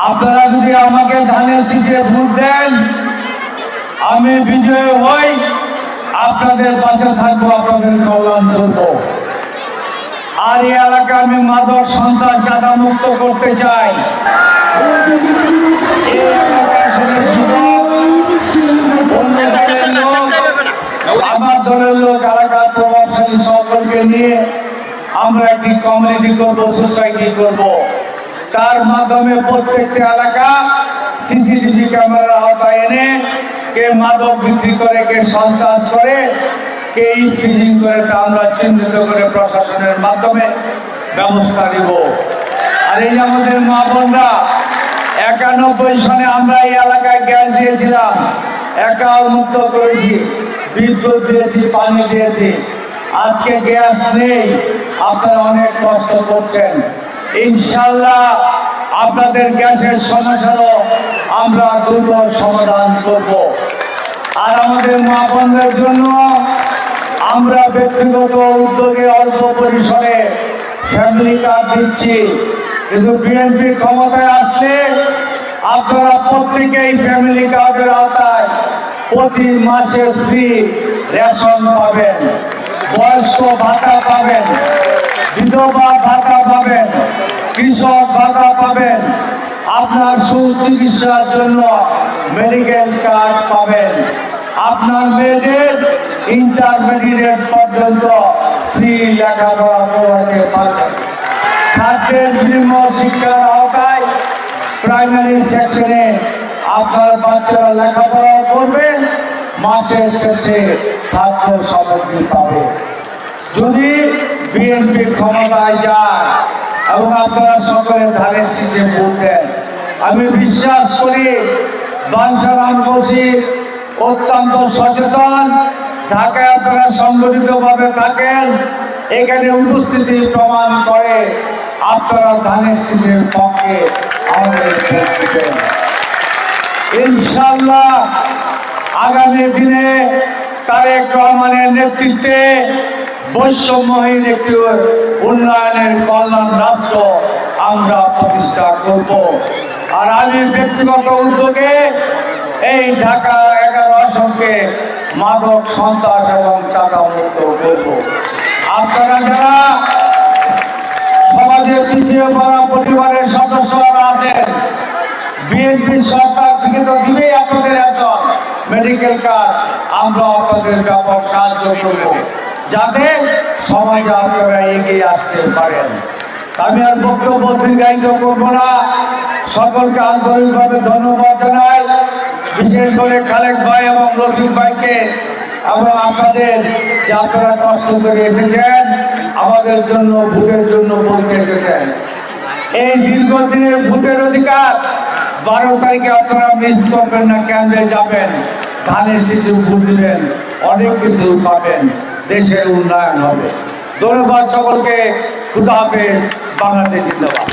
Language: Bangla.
আপনারা যদি আমাকে ধানের শীষে ভোট দেন, আমি বিজয় হই, আপনাদের পাশে থাকবো, আপনাদের কল্যাণ করবো। আর এই এলাকা আমি মাদক সন্ত্রাস চাঁদা মুক্ত করতে চাই। এই এলাকায় আসলে যুবক, অন্য দলের লোক, আমার দলের লোক, এলাকার প্রভাবশালী সকলকে নিয়ে আমরা একটি কমিউনিটি করবো, সোসাইটি করবো। তার মাধ্যমে প্রত্যেকটা এলাকা সিসিটিভি ক্যামেরার আওতায় এনে কে মাদক বিক্রি করে, কে সন্ত্রাস করে, কে ইফটিজিং করে, তা আমরা চিহ্নিত করে প্রশাসনের মাধ্যমে ব্যবস্থা নিব। আর এই আমাদের মা বোনরা 91 সনে আমরা এই এলাকায় গ্যাস দিয়েছিলাম, একাল মুক্ত করেছি, বিদ্যুৎ দিয়েছি, পানি দিয়েছি। আজকে গ্যাস নেই, আপনারা অনেক কষ্ট করছেন। ইনশাল্লাহ আপনাদের গ্যাসের সমস্যারও আমরা দ্রুত সমাধান করব। আর আমাদের মা বোনদের জন্য আমরা ব্যক্তিগত উদ্যোগে অল্প পরিসরে ফ্যামিলি কার্ড দিচ্ছি, কিন্তু বিএনপি ক্ষমতায় আসলে আপনারা প্রত্যেকেই ফ্যামিলি কার্ডের আওতায় প্রতি মাসে ফ্রি রেশন পাবেন, বয়স্ক ভাতা পাবেন, বিধবা ভাতা পাবেন, কৃষক ভাতা পাবেন, আপনার সুচিকিৎসার জন্য মেডিকেল কার্ড পাবেন, আপনার মেয়েদের ইন্টারমিডিয়েট পর্যন্ত ফ্রি লেখাপড়া করাতে পারবেন। খাদ্যের বিনিময শিক্ষার আওতায় প্রাইমারি সেকশনে আপনার বাচ্চারা লেখাপড়া করবেন, মাসের শেষে খাদ্য সামগ্রী পাবে। যদি বিএনপি ক্ষমতায় যায় এবং আপনারা সকলে ধানের শীষে ভোট দেন, আমি বিশ্বাস করি বাঞ্ছারাম বশির অত্যন্ত সচেতন। ঢাকায় আপনারা সংগঠিতভাবে থাকেন, এখানে উপস্থিতি প্রমাণ করে আপনারা ধানের শীষের পক্ষে আমাদের ভোট দিবেন। ইনশাআল্লাহ আগামী দিনে তারেক রহমানের নেতৃত্বে বৈষম্যহীন একটি উন্নয়নের কল্যাণ রাষ্ট্র আমরা প্রতিষ্ঠা করব। আর আমি ব্যক্তিগত উদ্যোগে এই ঢাকা 11 আসনকে মাদক সন্ত্রাস এবং চাঁদা মুক্ত করব। আপনারা যারা সমাজের পিছিয়ে পড়া পরিবারের সদস্যরা আছেন, বিএনপি সরকার থেকে তো দিবেই আপনাদের একজন মেডিকেল কার্ড, আমরা আপনাদের ব্যাপক সাহায্য করব যাতে সমাজে আপনারা এগিয়ে আসতে পারেন। আমি আর বক্তব্য দীর্ঘায়িত করব না, সকলকে আন্তরিকভাবে ধন্যবাদ জানাই, বিশেষ করে খালেক ভাই এবং রফিক ভাইকে, এবং আপনাদের যে আপনারা কষ্ট করে এসেছেন, আমাদের জন্য ভোটের জন্য বলতে এসেছেন। এই দীর্ঘদিনের ভোটের অধিকার 12 তারিখে আপনারা মিস করবেন না, কেন্দ্রে যাবেন, ধানের শীষে ভোট দিবেন, অনেক কিছু পাবেন, দেশের উন্নয়ন হবে। ধন্যবাদ সকলকে, খুদা হাফেজ, বাংলাদেশ জিন্দাবাদ।